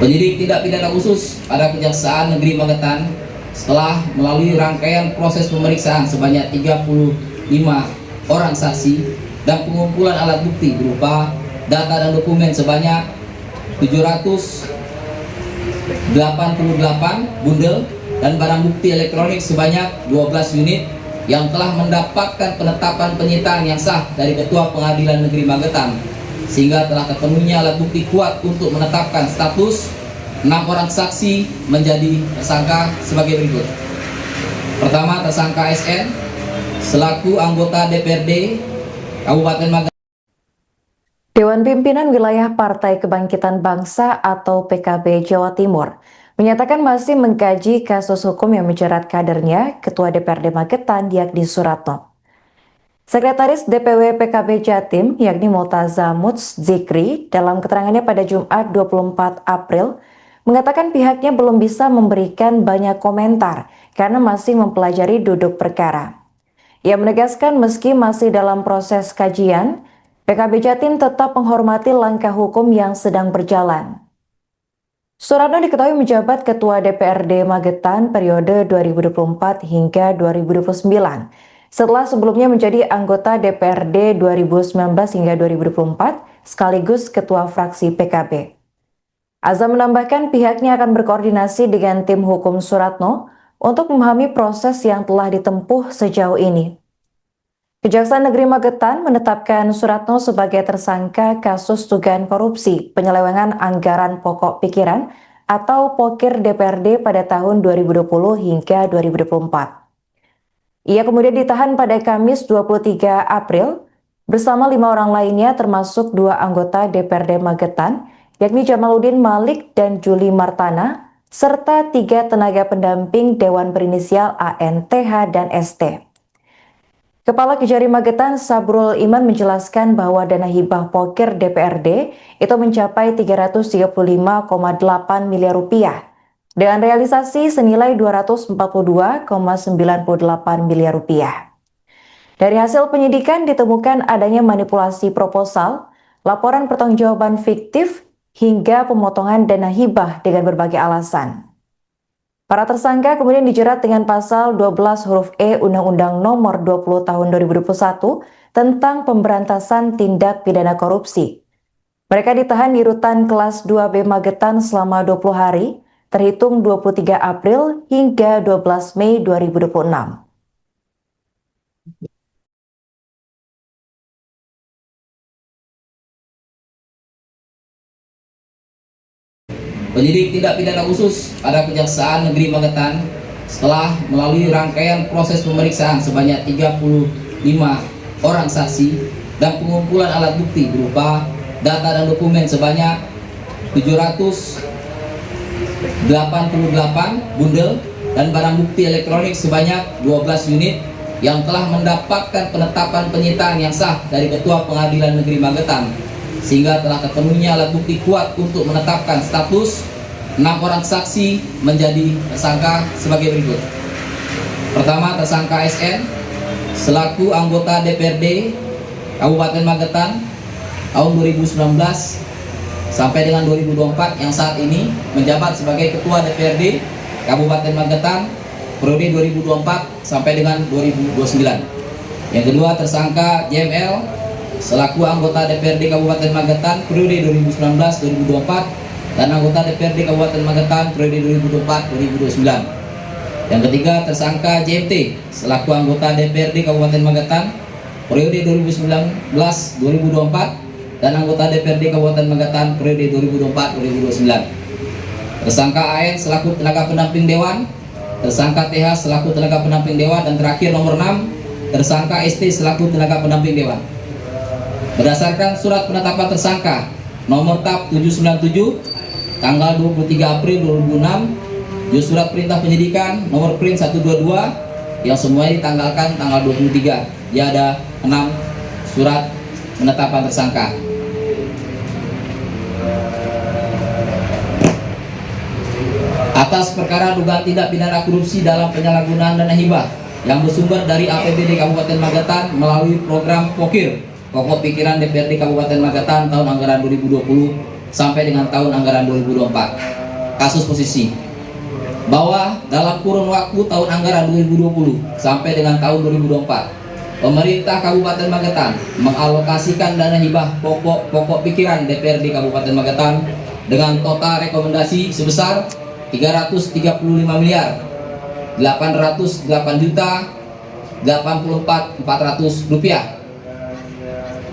Penyidik tindak pidana khusus pada Kejaksaan Negeri Magetan setelah melalui rangkaian proses pemeriksaan sebanyak 35 orang saksi dan pengumpulan alat bukti berupa data dan dokumen sebanyak 788 bundel dan barang bukti elektronik sebanyak 12 unit yang telah mendapatkan penetapan penyitaan yang sah dari Ketua Pengadilan Negeri Magetan, sehingga telah terpenuhinya alat bukti kuat untuk menetapkan status 6 orang saksi menjadi tersangka sebagai berikut. Pertama, tersangka SN selaku anggota DPRD Kabupaten Magetan. Dewan Pimpinan Wilayah Partai Kebangkitan Bangsa atau PKB Jawa Timur menyatakan masih mengkaji kasus hukum yang menjerat kadernya, Ketua DPRD Magetan yakni Suratno. Sekretaris DPW PKB Jatim yakni Multaza Zikri dalam keterangannya pada Jumat 24 April mengatakan pihaknya belum bisa memberikan banyak komentar karena masih mempelajari duduk perkara. Ia menegaskan meski masih dalam proses kajian, PKB Jatim tetap menghormati langkah hukum yang sedang berjalan. Suratno diketahui menjabat Ketua DPRD Magetan periode 2024 hingga 2029, setelah sebelumnya menjadi anggota DPRD 2019 hingga 2024, sekaligus Ketua Fraksi PKB. Azam menambahkan pihaknya akan berkoordinasi dengan tim hukum Suratno untuk memahami proses yang telah ditempuh sejauh ini. Kejaksaan Negeri Magetan menetapkan Suratno sebagai tersangka kasus dugaan korupsi penyelewengan anggaran pokok pikiran atau Pokir DPRD pada tahun 2020 hingga 2024. Ia kemudian ditahan pada Kamis 23 April bersama 5 orang lainnya termasuk 2 anggota DPRD Magetan yakni Jamaluddin Malik dan Juli Martana serta 3 tenaga pendamping Dewan berinisial AN, TH, dan ST. Kepala Kejari Magetan Sabrul Iman menjelaskan bahwa dana hibah Pokir DPRD itu mencapai 335,8 miliar rupiah dengan realisasi senilai 242,98 miliar rupiah. Dari hasil penyidikan ditemukan adanya manipulasi proposal, laporan pertanggungjawaban fiktif, hingga pemotongan dana hibah dengan berbagai alasan. Para tersangka kemudian dijerat dengan pasal 12 huruf E Undang-Undang Nomor 20 Tahun 2021 tentang pemberantasan tindak pidana korupsi. Mereka ditahan di rutan kelas 2B Magetan selama 20 hari, terhitung 23 April hingga 12 Mei 2026. Penyidik tindak pidana khusus pada Kejaksaan Negeri Magetan setelah melalui rangkaian proses pemeriksaan sebanyak 35 orang saksi dan pengumpulan alat bukti berupa data dan dokumen sebanyak 788 bundel dan barang bukti elektronik sebanyak 12 unit yang telah mendapatkan penetapan penyitaan yang sah dari Ketua Pengadilan Negeri Magetan, sehingga telah terpenuhinya alat bukti kuat untuk menetapkan status 6 orang saksi menjadi tersangka sebagai berikut. Pertama, tersangka SN selaku anggota DPRD Kabupaten Magetan tahun 2019 sampai dengan 2024 yang saat ini menjabat sebagai Ketua DPRD Kabupaten Magetan periode 2024 sampai dengan 2029. Yang kedua, tersangka JML selaku anggota DPRD Kabupaten Magetan periode 2019-2024 dan anggota DPRD Kabupaten Magetan periode 2024-2029. Yang ketiga, tersangka JMT selaku anggota DPRD Kabupaten Magetan periode 2019-2024 dan anggota DPRD Kabupaten Magetan periode 2024-2029. Tersangka AN selaku tenaga pendamping Dewan, tersangka TH selaku tenaga pendamping Dewan, dan terakhir nomor 6, tersangka ST selaku tenaga pendamping Dewan. Berdasarkan surat penetapan tersangka nomor TAP 797 tanggal 23 April 2006, juga surat perintah penyidikan nomor print 122 yang semuanya ditanggalkan tanggal 23. Ya, ada 6 surat penetapan tersangka. Atas perkara dugaan tindak pidana korupsi dalam penyalahgunaan dana hibah yang bersumber dari APBD Kabupaten Magetan melalui program Pokir, Pokok Pikiran DPRD Kabupaten Magetan tahun anggaran 2020 sampai dengan tahun anggaran 2024. kasus posisi bahwa dalam kurun waktu tahun anggaran 2020 sampai dengan tahun 2024, pemerintah Kabupaten Magetan mengalokasikan dana hibah pokok pikiran DPRD Kabupaten Magetan dengan total rekomendasi sebesar 335 miliar 808 juta 84.400 rupiah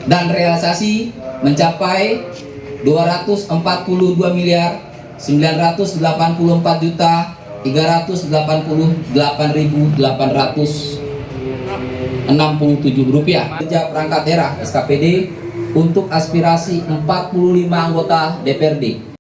dan realisasi mencapai 242 miliar 984 juta 388.867 rupiah kerja perangkat daerah SKPD untuk aspirasi 45 anggota DPRD.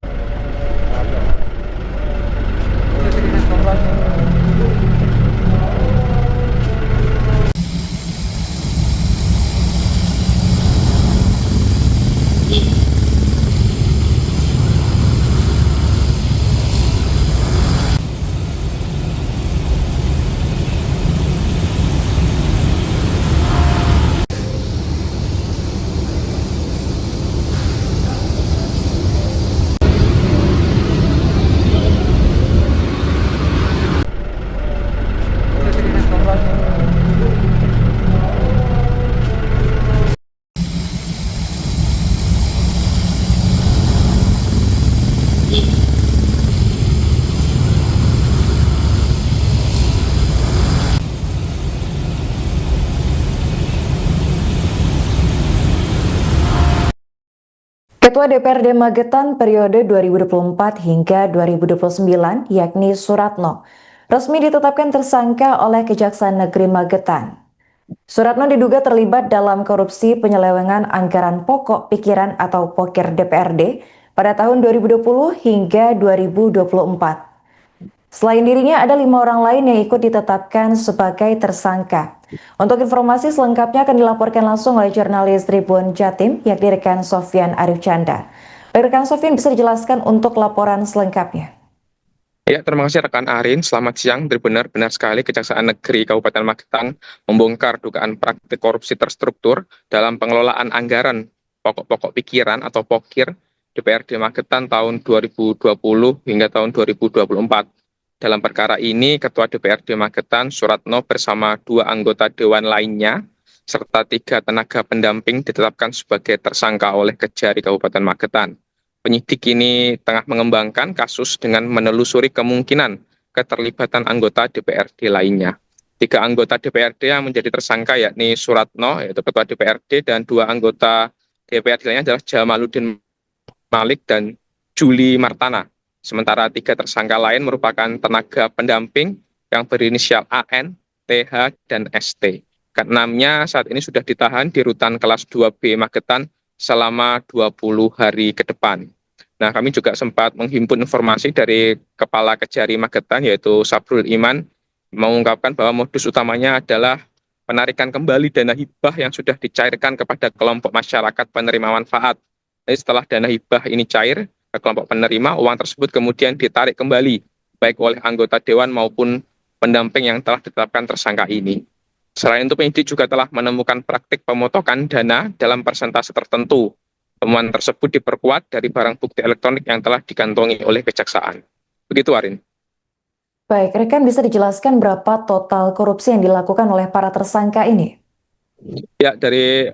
Ketua DPRD Magetan periode 2024 hingga 2029, yakni Suratno, resmi ditetapkan tersangka oleh Kejaksaan Negeri Magetan. Suratno diduga terlibat dalam korupsi penyelewengan anggaran pokok pikiran atau POKIR DPRD pada tahun 2020 hingga 2024. Selain dirinya, ada 5 orang lain yang ikut ditetapkan sebagai tersangka. Untuk informasi selengkapnya akan dilaporkan langsung oleh jurnalis Tribun Jatim, yakni rekan Sofyan Arif Chandra. Rekan Sofyan, bisa dijelaskan untuk laporan selengkapnya? Ya, terima kasih rekan Arin. Selamat siang. Benar sekali Kejaksaan Negeri Kabupaten Magetan membongkar dugaan praktik korupsi terstruktur dalam pengelolaan anggaran pokok-pokok pikiran atau POKIR DPRD Magetan tahun 2020 hingga tahun 2024. Dalam perkara ini, Ketua DPRD Magetan Suratno bersama 2 anggota dewan lainnya serta 3 tenaga pendamping ditetapkan sebagai tersangka oleh Kejari Kabupaten Magetan. Penyidik ini tengah mengembangkan kasus dengan menelusuri kemungkinan keterlibatan anggota DPRD lainnya. 3 anggota DPRD yang menjadi tersangka yakni Suratno, yaitu Ketua DPRD, dan 2 anggota DPRD lainnya adalah Jamaluddin Malik dan Juli Martana. Sementara 3 tersangka lain merupakan tenaga pendamping yang berinisial AN, TH, dan ST. Keenamnya saat ini sudah ditahan di rutan kelas 2B Magetan selama 20 hari ke depan. Nah, kami juga sempat menghimpun informasi dari Kepala Kejari Magetan, yaitu Sabrul Iman, mengungkapkan bahwa modus utamanya adalah penarikan kembali dana hibah yang sudah dicairkan kepada kelompok masyarakat penerima manfaat. Jadi setelah dana hibah ini cair ke kelompok penerima, uang tersebut kemudian ditarik kembali, baik oleh anggota dewan maupun pendamping yang telah ditetapkan tersangka ini. Selain itu, penyidik juga telah menemukan praktik pemotokan dana dalam persentase tertentu. Temuan tersebut diperkuat dari barang bukti elektronik yang telah dikantongi oleh Kejaksaan. Begitu, Arin. Baik, rekan bisa dijelaskan berapa total korupsi yang dilakukan oleh para tersangka ini? Ya, dari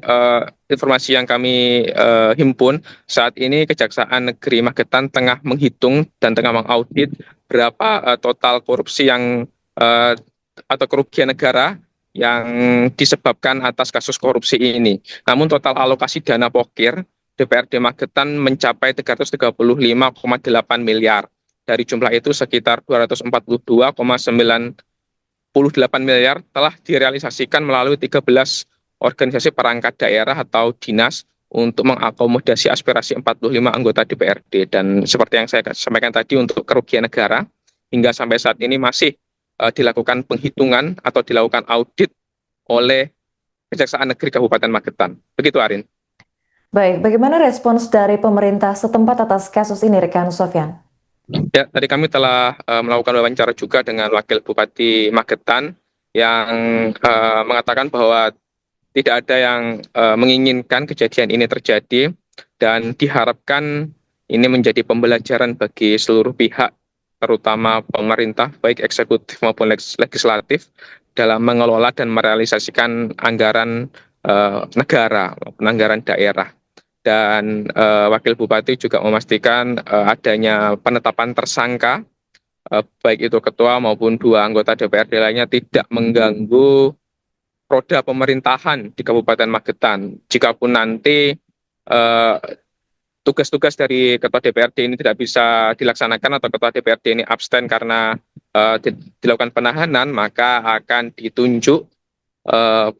informasi yang kami himpun, saat ini Kejaksaan Negeri Magetan tengah menghitung dan tengah mengaudit berapa total korupsi yang atau kerugian negara yang disebabkan atas kasus korupsi ini. Namun total alokasi dana POKIR DPRD Magetan mencapai 335,8 miliar. Dari jumlah itu sekitar 242,98 miliar telah direalisasikan melalui 13 organisasi perangkat daerah atau dinas untuk mengakomodasi aspirasi 45 anggota DPRD. Dan seperti yang saya sampaikan tadi, untuk kerugian negara hingga sampai saat ini masih dilakukan penghitungan atau dilakukan audit oleh Kejaksaan Negeri Kabupaten Magetan. Begitu, Arin. Baik, bagaimana respons dari pemerintah setempat atas kasus ini, rekan Sofyan? Ya, tadi kami telah melakukan wawancara juga dengan Wakil Bupati Magetan yang mengatakan bahwa tidak ada yang menginginkan kejadian ini terjadi dan diharapkan ini menjadi pembelajaran bagi seluruh pihak terutama pemerintah, baik eksekutif maupun legislatif, dalam mengelola dan merealisasikan anggaran negara maupun anggaran daerah. Dan Wakil Bupati juga memastikan adanya penetapan tersangka, baik itu ketua maupun 2 anggota DPRD lainnya, tidak mengganggu roda pemerintahan di Kabupaten Magetan. Jikapun nanti tugas-tugas dari ketua DPRD ini tidak bisa dilaksanakan atau ketua DPRD ini absen karena dilakukan penahanan, maka akan ditunjuk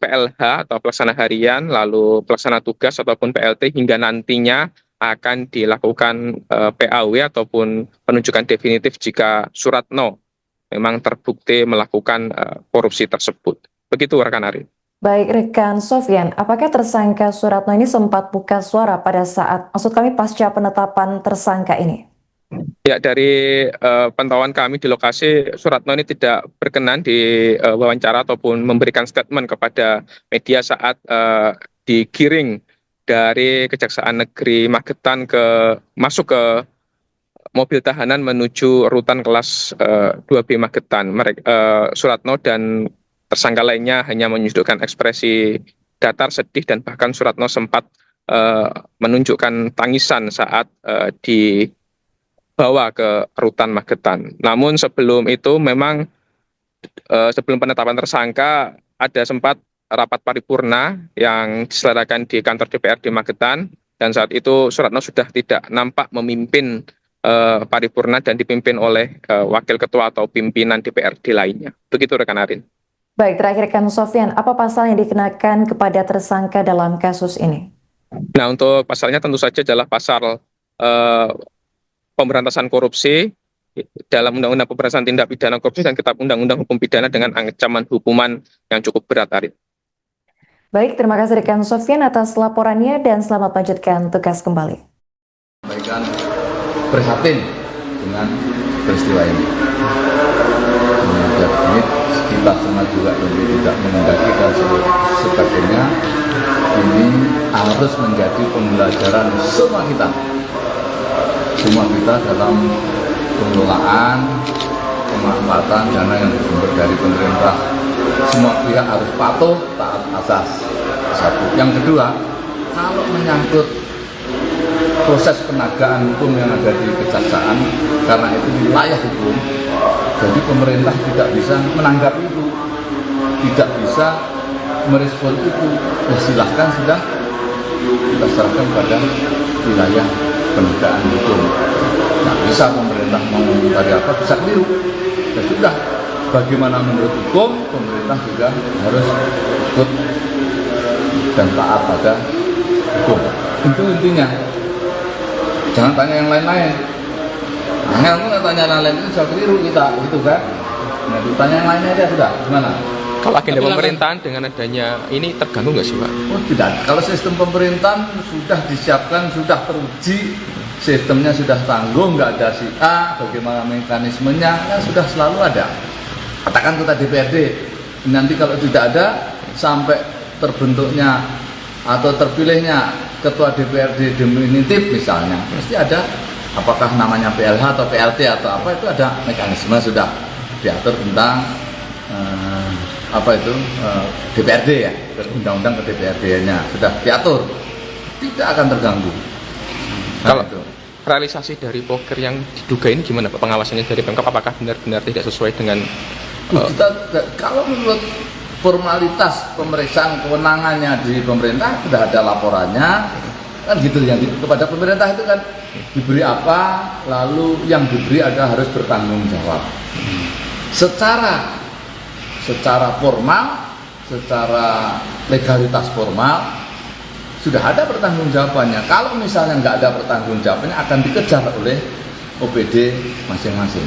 PLH atau pelaksana harian, lalu pelaksana tugas ataupun PLT, hingga nantinya akan dilakukan PAW ataupun penunjukan definitif jika Suratno memang terbukti melakukan korupsi tersebut. Begitu rekan Arin. Baik rekan Sofyan, apakah tersangka Suratno ini sempat buka suara pada saat, maksud kami pasca penetapan tersangka ini? Ya, dari pantauan kami di lokasi, Suratno ini tidak berkenan di wawancara ataupun memberikan statement kepada media saat digiring dari Kejaksaan Negeri Magetan masuk ke mobil tahanan menuju rutan kelas 2B Magetan. Suratno dan tersangka lainnya hanya menunjukkan ekspresi datar, sedih, dan bahkan Suratno sempat menunjukkan tangisan saat dibawa ke rutan Magetan. Namun sebelum itu memang sebelum penetapan tersangka ada sempat rapat paripurna yang diselenggarakan di kantor DPRD Magetan, dan saat itu Suratno sudah tidak nampak memimpin paripurna dan dipimpin oleh wakil ketua atau pimpinan DPRD lainnya. Begitu rekan Arin. Baik, terakhir rekan Sofyan, apa pasal yang dikenakan kepada tersangka dalam kasus ini? Nah, untuk pasalnya tentu saja adalah pasal pemberantasan korupsi dalam Undang-Undang Pemberantasan Tindak Pidana Korupsi dan Kitab Undang-Undang Hukum Pidana dengan ancaman hukuman yang cukup berat, Arin. Baik, terima kasih rekan Sofyan atas laporannya dan selamat melanjutkan tugas kembali. Sampaikan prihatin dengan peristiwa ini. Kita semua juga tidak menghendaki dan sebagainya. Ini harus menjadi pembelajaran semua kita dalam pengelolaan pemanfaatan dana yang bersumber dari pemerintah. Semua pihak harus patuh taat asas. Satu. Yang kedua, kalau menyangkut proses penegakan hukum yang ada di kejaksaan, karena itu wilayah hukum, jadi pemerintah tidak bisa menanggapi itu, tidak bisa merespon itu. Ya silahkan, sudah kita serahkan pada wilayah penegakan hukum. Nah, bisa pemerintah mau dari apa, bisa keliru. Ya sudah, bagaimana menurut hukum, pemerintah juga harus ikut dan taat pada hukum. Itu intinya. Jangan tanya yang lain-lain. Nah, nggak tanya yang lain itu sudah keliru kita, gitu kan? Nah, tanya yang lainnya aja sudah. Gimana? Kalau agenda pemerintahan dengan adanya ini terganggu nggak sih, Pak? Oh tidak. Kalau sistem pemerintahan sudah disiapkan, sudah teruji, sistemnya sudah tangguh, nggak ada si A, bagaimana mekanismenya, kan sudah selalu ada. Katakan ketua DPRD, nanti kalau tidak ada, sampai terbentuknya atau terpilihnya ketua DPRD definitif misalnya, mesti ada, apakah namanya PLH atau PLT atau apa, itu ada mekanisme sudah diatur tentang DPRD ya, undang-undang ke DPRD-nya sudah diatur, tidak akan terganggu. Kalau realisasi dari poker yang diduga ini gimana Pak, pengawasannya dari Pemkab, apakah benar-benar tidak sesuai dengan kalau menurut formalitas pemeriksaan kewenangannya di pemerintah sudah ada laporannya kan gitu, yang kepada pemerintah itu kan diberi apa, lalu yang diberi ada harus bertanggung jawab secara formal, secara legalitas formal sudah ada pertanggungjawabannya. Kalau misalnya nggak ada pertanggungjawabannya, akan dikejar oleh OPD masing-masing.